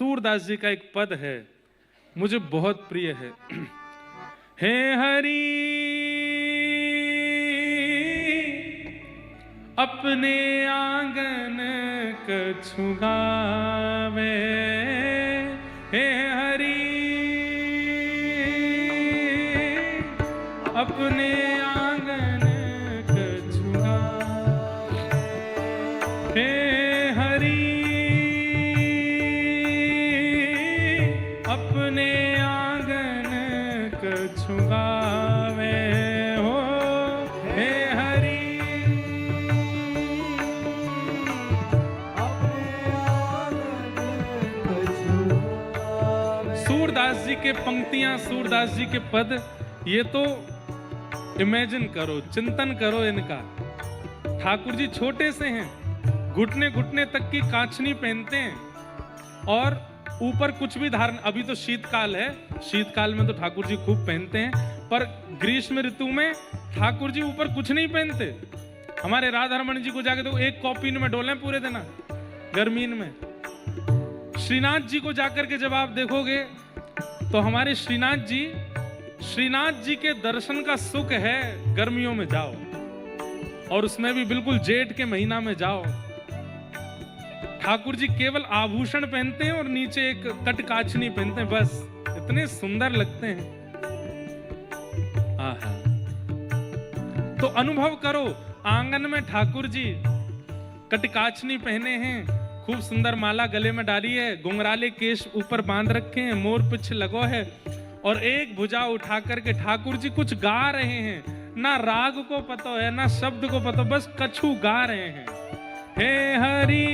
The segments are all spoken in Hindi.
सूरदास जी का एक पद है, मुझे बहुत प्रिय है। हे हरि अपने आंगन कछु गावे, हे हरि अपने आंगन कछु गावे, हे हरि अपने आंगन कछु गावे हो, हे हरि सूरदास जी के पंक्तियां, सूरदास जी के पद, ये तो इमेजिन करो, चिंतन करो इनका। ठाकुर जी छोटे से हैं, घुटने घुटने तक की कांचनी पहनते हैं और ऊपर कुछ भी धारण। अभी तो शीतकाल है, शीतकाल में तो ठाकुर जी खूब पहनते हैं, पर ग्रीष्म ऋतु में ठाकुर जी ऊपर कुछ नहीं पहनते। हमारे राधारमण जी को जाके तो एक कॉपिन में डोले पूरे दिन गर्मीन में। श्रीनाथ जी को जाकर के जब आप देखोगे तो हमारे श्रीनाथ जी के दर्शन का सुख है गर्मियों में जाओ, और उसमें भी बिल्कुल जेठ के महीना में जाओ। ठाकुर जी केवल आभूषण पहनते हैं और नीचे एक कटकाचनी पहनते हैं, बस इतने सुंदर लगते हैं। आहा, तो अनुभव करो, आंगन में ठाकुर जी कटकाचनी पहने हैं, खूब सुंदर माला गले में डाली है, घुंघराले केश ऊपर बांध रखे हैं, मोर पिछ लगो है, और एक भुजा उठा करके ठाकुर जी कुछ गा रहे हैं। ना राग को पता है ना शब्द को पता, बस कछु गा रहे हैं। हे हरि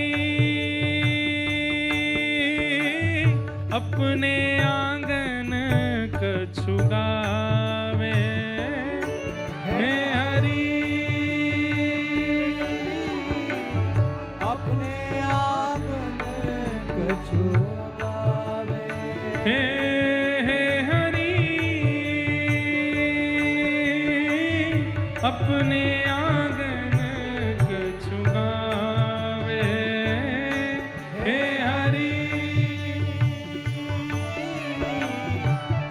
अपने आंगन कछु गावे, हे हरि अपने आंगन कछु गावे, हे हरि अपने आंगन कछु गावे, हे हरि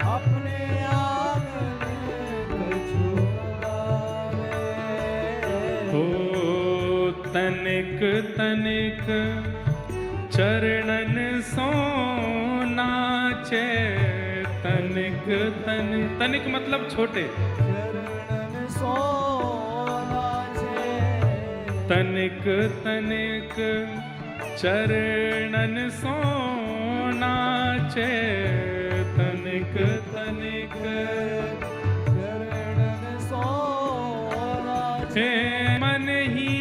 अपने आंगन कछु गावे। हो तनिक तनिक चरणन सो नाचे, तनिक तनिक, तनिक मतलब छोटे, चरणन सो नाचे, तनिक तनिक चरणन सो नाचे, तनिक तनिक चरणन सो नाचे, हे मन ही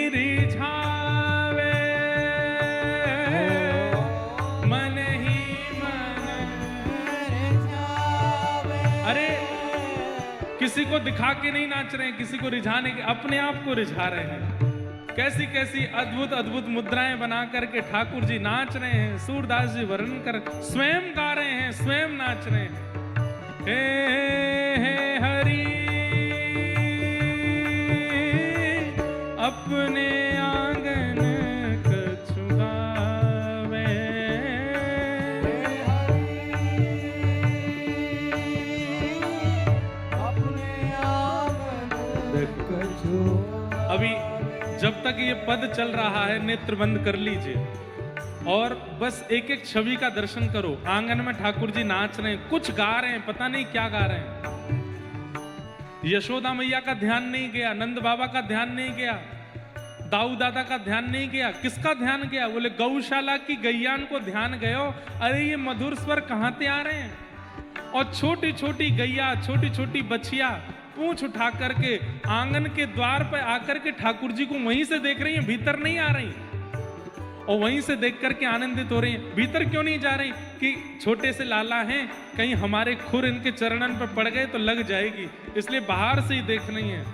रिझावे, मन ही मन रिझावे। अरे किसी को दिखा के नहीं नाच रहे हैं, किसी को रिझाने के, अपने आप को रिझा रहे हैं। कैसी कैसी अद्भुत अद्भुत मुद्राएं बना करके ठाकुर जी नाच रहे हैं। सूरदास जी वर्णन कर, स्वयं गा रहे हैं, स्वयं नाच रहे हैं। हे हरि अपने आंगन कछु गावे, अपने आंगन कछु। अभी जब तक ये पद चल रहा है नेत्र बंद कर लीजिए और बस एक एक छवि का दर्शन करो। आंगन में ठाकुर जी नाच रहे हैं, कुछ गा रहे हैं, पता नहीं क्या गा रहे हैं। यशोदा मैया का ध्यान नहीं गया, नंद बाबा का ध्यान नहीं गया, दाऊ दादा का ध्यान नहीं गया, किसका ध्यान गया? बोले गौशाला की गैयान को ध्यान गयो। अरे ये मधुर स्वर कहाँ से आ रहे हैं? और छोटी छोटी गैया, छोटी छोटी बछिया पूंछ उठा करके आंगन के द्वार पर आकर के ठाकुर जी को वहीं से देख रही हैं, भीतर नहीं आ रही, और वहीं से देख करके आनंदित हो रही हैं। भीतर क्यों नहीं जा रही? कि छोटे से लाला हैं, कहीं हमारे खुर इनके चरणन पर पड़ गए तो लग जाएगी, इसलिए बाहर से ही देख रही हैं।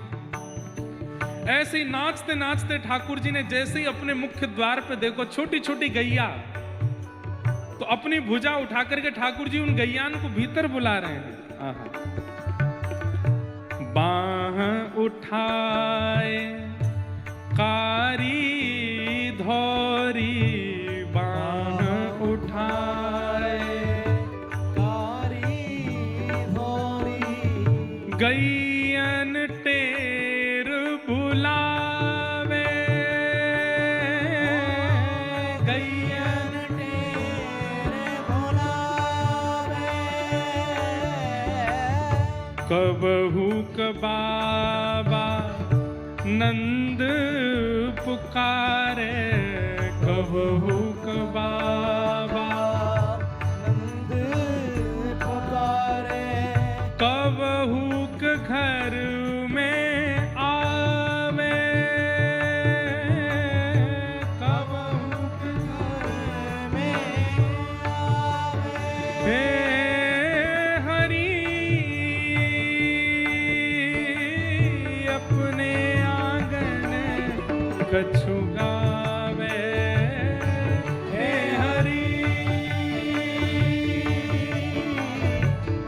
ऐसे ही नाचते नाचते ठाकुर जी ने जैसे ही अपने मुख्य द्वार पे देखो छोटी छोटी गैया, तो अपनी भुजा उठा करके ठाकुर जी उन गैयान को भीतर बुला रहे हैं। बाह उठाए कारी धोरी बाह गैयन टेर बुलावे, गैयन टेर बुलावे, कबहू क बाबा नंद पुकारे, कबहू क बाबा नंद पुकारे, कबहू क घर में आवे, कबहू क घर में आवे, हे हरि अपने आंगन कछु गावे, हे हरि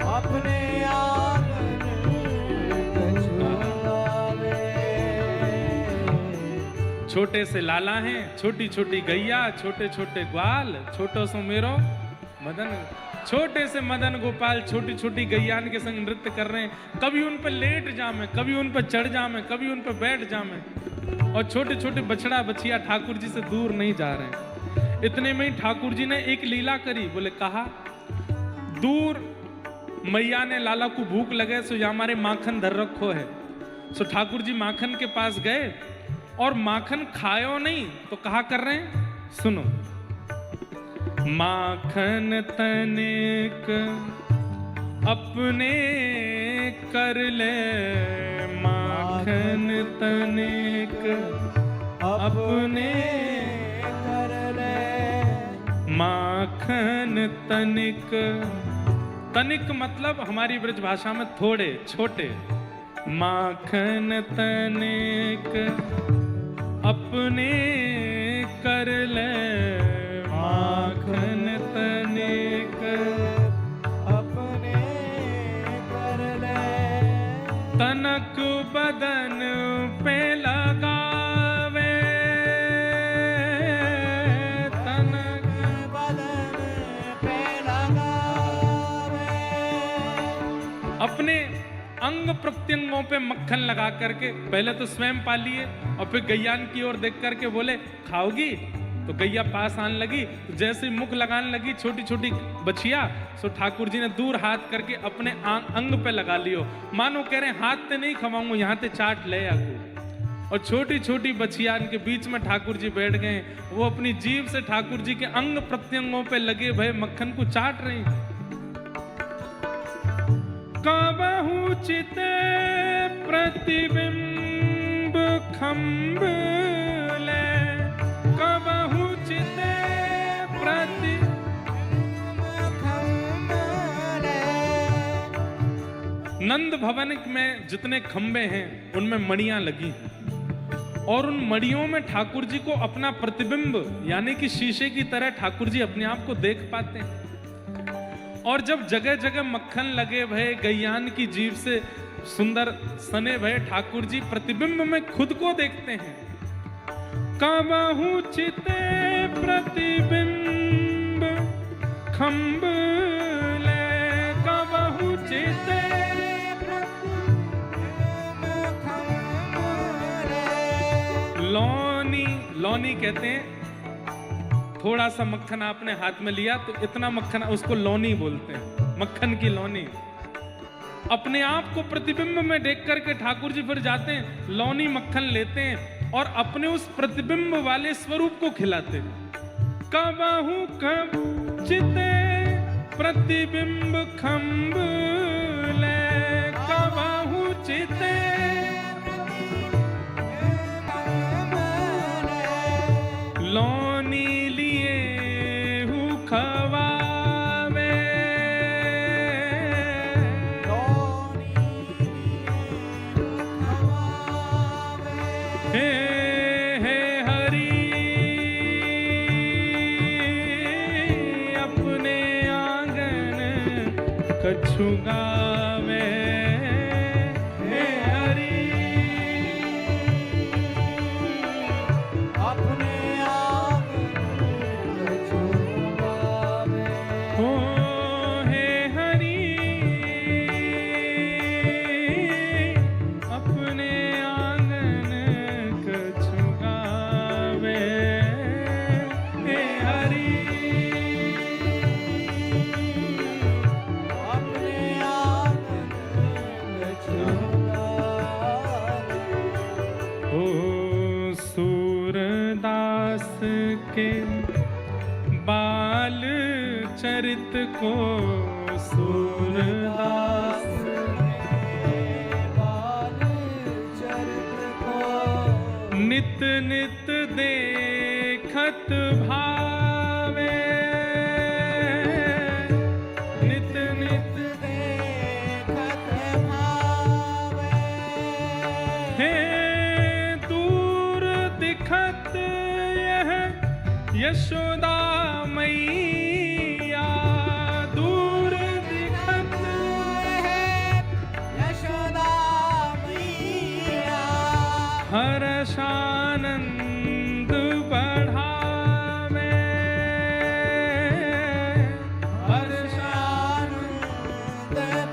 अपने आंगन कछु गावे। छोटे से लाला हैं, छोटी छोटी गैया, छोटे छोटे ग्वाल, छोटो सो मेरो मदन, छोटे से मदन गोपाल छोटी छोटी गैयान के संग नृत्य कर रहे हैं। कभी उन पर लेट जामे, कभी उन पर चढ़ जामे, कभी उन पर बैठ जामे, और छोटे छोटे बछड़ा बछिया ठाकुर जी से दूर नहीं जा रहे हैं। इतने में ही ठाकुर जी ने एक लीला करी, बोले कहा दूर मैया ने लाला को भूख लगे सो या हमारे माखन धर रखो है। सो ठाकुर जी माखन के पास गए और माखन खायो नहीं तो कहा कर रहे हैं, सुनो। माखन तनिक अपने कर ले, माखन तनिक अपने कर ले, माखन तनिक, तनिक मतलब हमारी ब्रज भाषा में थोड़े छोटे, माखन तनिक अपने कर ले, माखन तनिक अपने कर ले, तनक बदन पे लगावे, तनक बदन पे लगावे, अपने अंग प्रत्यंगों पे मक्खन लगा करके पहले तो स्वयं पा लिए और फिर गैयान की ओर देख करके बोले खाओगी, तो गैया पास आने लगी, तो जैसे मुख लगाने लगी छोटी छोटी बछिया, सो ठाकुर जी ने दूर हाथ करके अपने अंग पे लगा लियो, मानो कह रहे हाथ ते नहीं खवाऊंगा, यहाँ ते चाट ले आगू। और छोटी छोटी बछिया इनके बीच में ठाकुर जी बैठ गए, वो अपनी जीभ से ठाकुर जी के अंग प्रत्यंगों पे लगे भय मक्खन को चाट रही। कबहू चिते प्रतिबिंब खम्ब ले, कबहू चिते खम्भ ले, नंद भवन में जितने खंबे हैं उनमें मणियां लगी हैं और उन मणियों में ठाकुर जी को अपना प्रतिबिंब यानी कि शीशे की तरह ठाकुर जी अपने आप को देख पाते हैं। और जब जगह जगह मक्खन लगे भय गैयान की जीभ से सुंदर सने भय ठाकुर जी प्रतिबिंब में खुद को देखते हैं। कबहू चिते प्रतिबिंब खम्ब ले, कबहू चिते लौनी, लौनी कहते हैं थोड़ा सा मक्खन आपने हाथ में लिया तो इतना मक्खन, उसको लौनी बोलते हैं, मक्खन की लौनी। अपने आप को प्रतिबिंब में देख करके ठाकुर जी फिर जाते हैं, लौनी मक्खन लेते हैं और अपने उस प्रतिबिंब वाले स्वरूप को खिलाते हैं। कबहू कब चिते प्रतिबिंब खम्ब ले, कबहू चिते लौनी लिए हूँ खवावे, हे हे हरि अपने आंगन कछु गावे, हे हरि अपने हो, हे हरि हरि अपने आंगन कछु गावे। ओ सूरदास के बाल चरित को सूरदास बाल चरित को नित नित देखत भावे नित नित देखत भावे। हे दूर दिखत यह यशोदा मैया दूर दिखत है यशोदा मैया हर्षानंद बढ़ावे हर्षानंद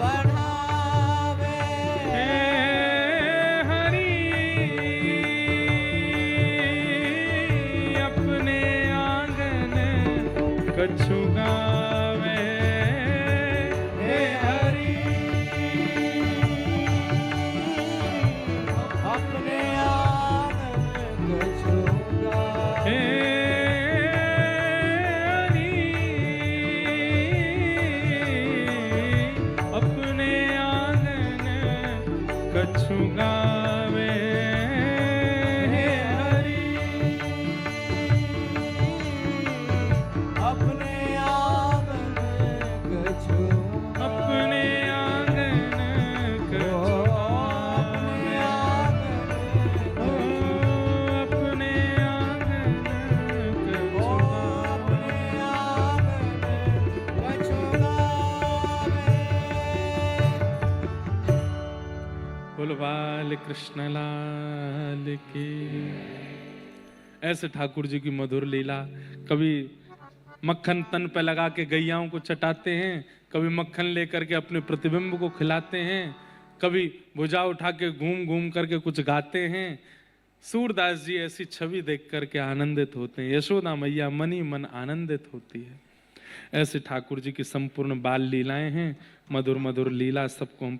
बढ़ावे। हे हरि अपने आंगन कछु गावे हे हरि अपने आंगन कछु गावे। हे हरि अपने आंगन कछु गावे हे हरि अपने आंगन कछु अपने आंगन कछु अपने आंगन ओ अपने आंगन कछु अपने आंगन कछु गावे। बोलो बाल कृष्ण लाल की। ऐसे ठाकुर जी की मधुर लीला। कभी मक्खन तन पे लगा के गैयाओं को चटाते हैं, कभी मक्खन लेकर के अपने प्रतिबिंब को खिलाते हैं, कभी भुजा उठा के घूम घूम करके कुछ गाते हैं। सूरदास जी ऐसी छवि देख करके आनंदित होते हैं। यशोदा मैया मन ही मन आनंदित होती है। ऐसे ठाकुर जी की संपूर्ण बाल लीलाएं हैं। मधुर मधुर लीला सबको हम